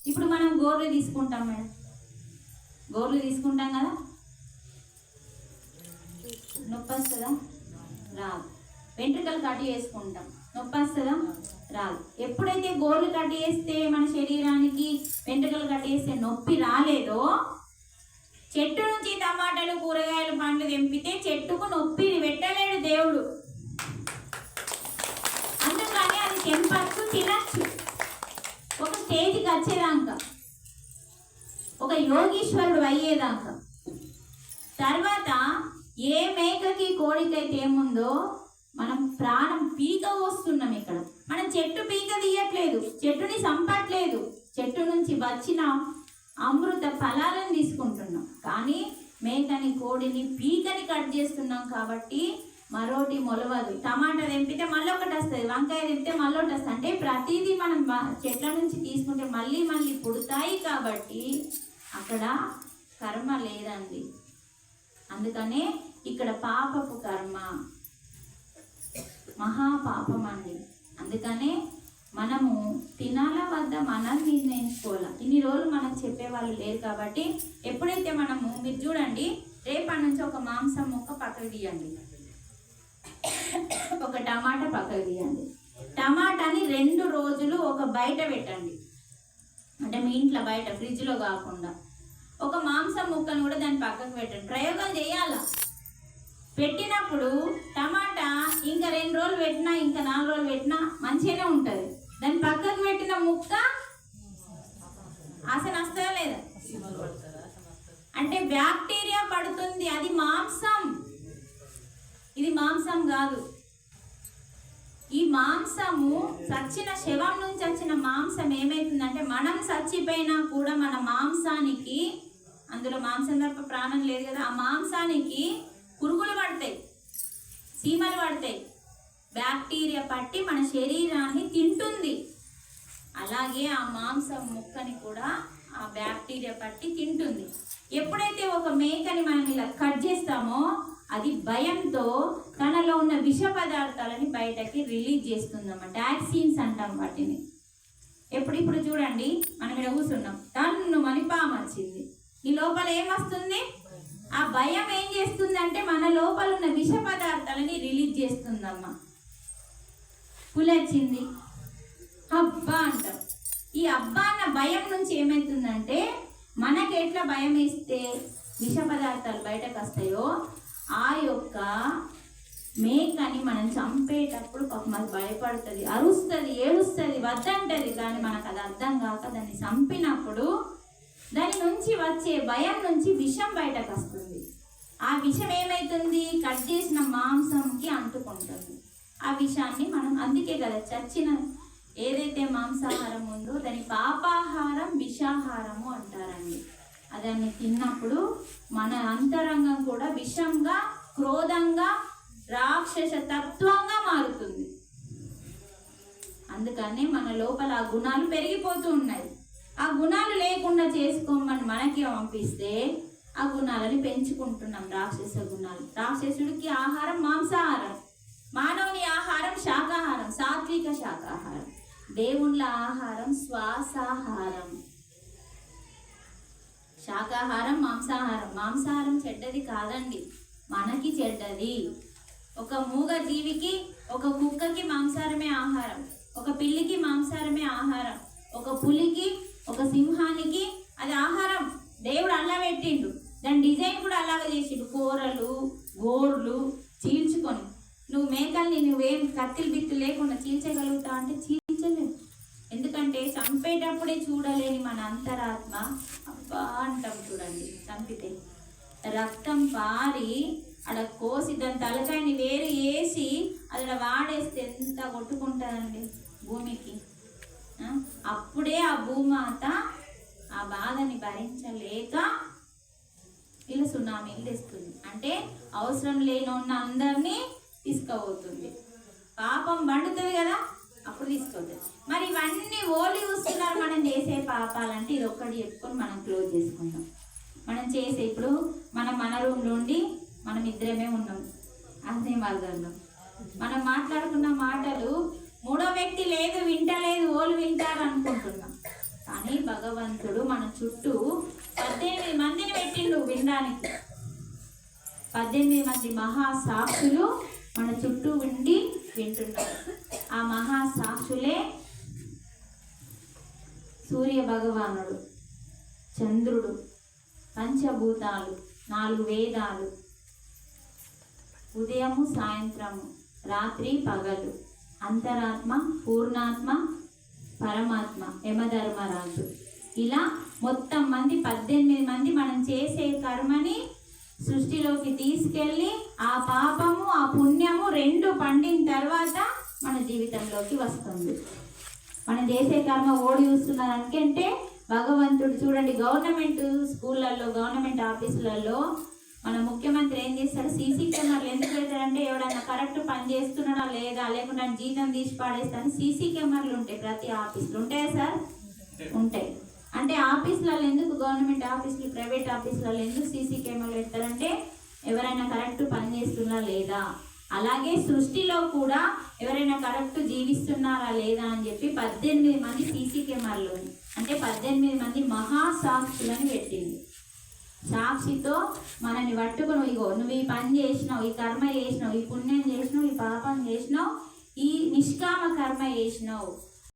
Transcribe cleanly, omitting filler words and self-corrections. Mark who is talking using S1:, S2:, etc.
S1: ఇప్పుడు మనం గోర్లు తీసుకుంటాం మేడం, గోర్లు తీసుకుంటాం కదా, నొప్పి వస్తుందా? రాదు. వెంట్రుకలు కట్ చేసుకుంటాం, నొప్పి వస్తుందా? రాదు. ఎప్పుడైతే గోర్లు కట్ చేస్తే మన శరీరానికి వెంట్రుకలు కట్ చేస్తే నొప్పి రాలేదో, చెట్టు నుంచి టమాటాలు కూరగాయలు పండ్లు తెంపితే చెట్టుకు నొప్పి పెట్టలేడు దేవుడు. అందుకని అది తెంపచ్చు, తినచ్చు ఒక స్టేజ్కి వచ్చేదాకా, ఒక యోగీశ్వరుడు అయ్యేదాకా. తర్వాత ఏ మేకకి కోడికైతే ఏముందో మనం ప్రాణం పీక వస్తున్నాం. ఇక్కడ మనం చెట్టు పీక తీయట్లేదు, చెట్టుని సంపట్లేదు, చెట్టు నుంచి వచ్చిన అమృత ఫలాలను తీసుకుంటున్నాం. కానీ మేకని కోడిని పీకని కట్ చేస్తున్నాం కాబట్టి మరోటి మొలవదు. టమాటా తెంపితే మళ్ళీ ఒకటి వస్తుంది, వంకాయ తెంపితే మళ్ళీ ఒకటి వస్తుంది. అంటే ప్రతిదీ మనం చెట్ల నుంచి తీసుకుంటే మళ్ళీ మళ్ళీ పుడతాయి కాబట్టి అక్కడ కర్మ లేదండి. అందుకనే ఇక్కడ పాపపు కర్మ మహాపాపం అండి. అందుకనే మనము తినాలా వద్ద మనం నిర్ణయించుకోవాలి. ఇన్ని రోజులు మనకు చెప్పేవాళ్ళు లేరు కాబట్టి ఎప్పుడైతే మనము, మీరు చూడండి, రేపటి నుంచి ఒక మాంసం ముక్క పక్కకు తీయండి, ఒక టమాటా పక్కకు తీయండి, టమాటాని 2 రోజులు ఒక బయట పెట్టండి, అంటే మీ ఇంట్లో బయట ఫ్రిడ్జ్లో కాకుండా. ఒక మాంసం ముక్కను కూడా దాన్ని పక్కకు పెట్టండి. ప్రయోగాలు చేయాలా. పెట్టినప్పుడు టమాటా ఇంకా 2 రోజులు పెట్టినా ఇంకా 4 రోజులు పెట్టినా మంచిగానే ఉంటుంది. దాన్ని పక్కకు పెట్టిన ముక్క ఆసన వస్తుందా లేదా? అంటే బ్యాక్టీరియా పడుతుంది. అది మాంసం, ఇది మాంసం కాదు. ఈ మాంసము చచ్చిన శవం నుంచి వచ్చిన మాంసం ఏమైతుందంటే, మనం చచ్చిపోయినా కూడా మన మాంసానికి, అందులో మాంసం తప్ప ప్రాణం లేదు కదా, ఆ మాంసానికి పురుగులు పడతాయి, సీమలు పడతాయి, బ్యాక్టీరియా పట్టి మన శరీరాన్ని తింటుంది. అలాగే ఆ మాంసం ముక్కని కూడా ఆ బ్యాక్టీరియా పట్టి తింటుంది. ఎప్పుడైతే ఒక మేకని మనం ఇలా కట్ చేస్తామో అది భయంతో తనలో ఉన్న విష పదార్థాలని బయటకి రిలీజ్ చేస్తుందన్నమాట. టాక్సిన్స్ అంటాం వాటిని. ఇప్పుడు చూడండి, మనం ఇక్కడ కూర్చున్నాం, తన్ను మని పాము వచ్చింది, ఈ లోపల ఏమొస్తుంది? ఆ భయం ఏం చేస్తుందంటే మన లోపల ఉన్న విష పదార్థాలని రిలీజ్ చేస్తుందమ్మా. పులి వచ్చింది, అబ్బా అంటాం. ఈ అబ్బా అన్న భయం నుంచి ఏమవుతుందంటే, మనకి ఎట్లా భయం వేస్తే విష పదార్థాలు బయటకు వస్తాయో, ఆ యొక్క మేకని మనం చంపేటప్పుడు పాపం అది భయపడుతుంది, అరుస్తుంది, ఏడుస్తుంది, వద్దంటది. కానీ మనకు అది అర్థం కాక దాన్ని చంపినప్పుడు దాని నుంచి వచ్చే భయం నుంచి విషం బయటకు వస్తుంది. ఆ విషం ఏమవుతుంది? కట్ చేసిన మాంసంకి అంటుకుంటుంది. ఆ విషాన్ని మనం, అందుకే కదా చచ్చిన ఏదైతే మాంసాహారం ఉందో దాని పాపాహారం విషాహారము అంటారండి. దాన్ని తిన్నప్పుడు మన అంతరంగం కూడా విషంగా, క్రోధంగా, రాక్షస తత్వంగా మారుతుంది. అందుకని మన లోపల ఆ గుణాలు పెరిగిపోతూ ఉన్నాయి. ఆ గుణాలు లేకుండా చేసుకోమని మనకి పంపిస్తే ఆ గుణాలని పెంచుకుంటున్నాం, రాక్షస గుణాలు. రాక్షసుడికి ఆహారం మాంసాహారం, మానవుని ఆహారం శాకాహారం, సాత్విక శాకాహారం. దేవుళ్ళ ఆహారం శ్వాసాహారం. శాకాహారం, మాంసాహారం. మాంసాహారం చెడ్డది కాదండి, మనకి చెడ్డది. ఒక మూగ జీవికి, ఒక కుక్కకి మాంసాహారమే ఆహారం, ఒక పిల్లికి మాంసాహారమే ఆహారం, ఒక పులికి, ఒక సింహానికి అది ఆహారం. దేవుడు అలా పెట్టిండు, దాని డిజైన్ కూడా అలాగే చేసిండు. కూరలు, గోర్లు చీల్చుకొని. నువ్వు మేకల్ని నువ్వేం కత్తిలు బిత్తి లేకుండా చీల్చగలుగుతా అంటే చీల్చలేవు. ఎందుకంటే చంపేటప్పుడే చూడలేని మన అంతరాత్మ అబ్బా అంటాం. చూడండి, చంపితే రక్తం పారి అక్కడ కోసి దాని తలకాయని వేరు వేసి అది వాడేస్తే ఎంత కొట్టుకుంటుందండి భూమికి. అప్పుడే ఆ భూమాత ఆ బాధని భరించలేక ఇలా సునామీలు తెస్తుంది. అంటే అవసరం లేని ఉన్న అందరినీ తీసుకుపోతుంది. పాపం పండుతుంది కదా, అప్పుడు తీసుకొస్తుంది. మరి ఇవన్నీ ఓలి చూస్తున్నారు మనం చేసే పాపాలంటే ఇది ఒక్కటి చెప్పుకొని మనం క్లోజ్ చేసుకుంటాం. మనం చేసే, ఇప్పుడు మన రూమ్లో ఉండి మనం ఇద్దరమే ఉన్నాం, అదే మార్గంలో మనం మాట్లాడుకున్న మాటలు మూడో వ్యక్తి లేదు, వింటలేదు, ఓలు వింటారు అనుకుంటున్నాం. కానీ భగవంతుడు మన చుట్టూ 18 మందిని పెట్టిండు వినడానికి. 18 మంది మహాసాక్షులు మన చుట్టూ ఉండి వింటున్నారు. ఆ మహాసాక్షులే సూర్య భగవానుడు, చంద్రుడు, పంచభూతాలు, 4 వేదాలు, ఉదయము సాయంత్రము, రాత్రి పగలు, అంతరాత్మ, పూర్ణాత్మ, పరమాత్మ, యమధర్మరాజు, ఇలా మొత్తం 18 మంది మనం చేసే కర్మని సృష్టిలోకి తీసుకెళ్ళి ఆ పాపము ఆ పుణ్యము 2 పండిన తర్వాత మన జీవితంలోకి వస్తుంది. మనం చేసే కర్మ ఓడి చూస్తున్నారు అంటే భగవంతుడు చూడండి, గవర్నమెంట్ స్కూళ్ళల్లో, గవర్నమెంట్ ఆఫీసులలో మన ముఖ్యమంత్రి ఏం చేస్తాడు, సీసీ కెమెరాలు ఎందుకు పెడతాడంటే ఎవడన్నా కరెక్ట్ పని చేస్తున్నాడా లేదా, లేకుండా జీతం తీసి పాడేస్తాను. సీసీ కెమెరాలు ఉంటాయి ప్రతి ఆఫీసులో, ఉంటాయా సార్? ఉంటాయి. అంటే ఆఫీసులలో ఎందుకు, గవర్నమెంట్ ఆఫీసులు, ప్రైవేట్ ఆఫీసులలో ఎందుకు సీసీ కెమెరాలు పెడతారంటే ఎవరైనా కరెక్ట్ పని చేస్తున్నా లేదా, అలాగే సృష్టిలో కూడా ఎవరైనా కరెక్ట్ జీవిస్తున్నారా లేదా అని చెప్పి 18 మంది సీసీ కెమెరాలు, అంటే 18 మంది మహాసాక్షులని పెట్టింది. సాక్షితో మనల్ని పట్టుకుని, ఇగో నువ్వు ఈ పని చేసినావు, ఈ కర్మ చేసినావు, ఈ పుణ్యం చేసినావు, ఈ పాపం చేసినావు, ఈ నిష్కామ కర్మ చేసినావు,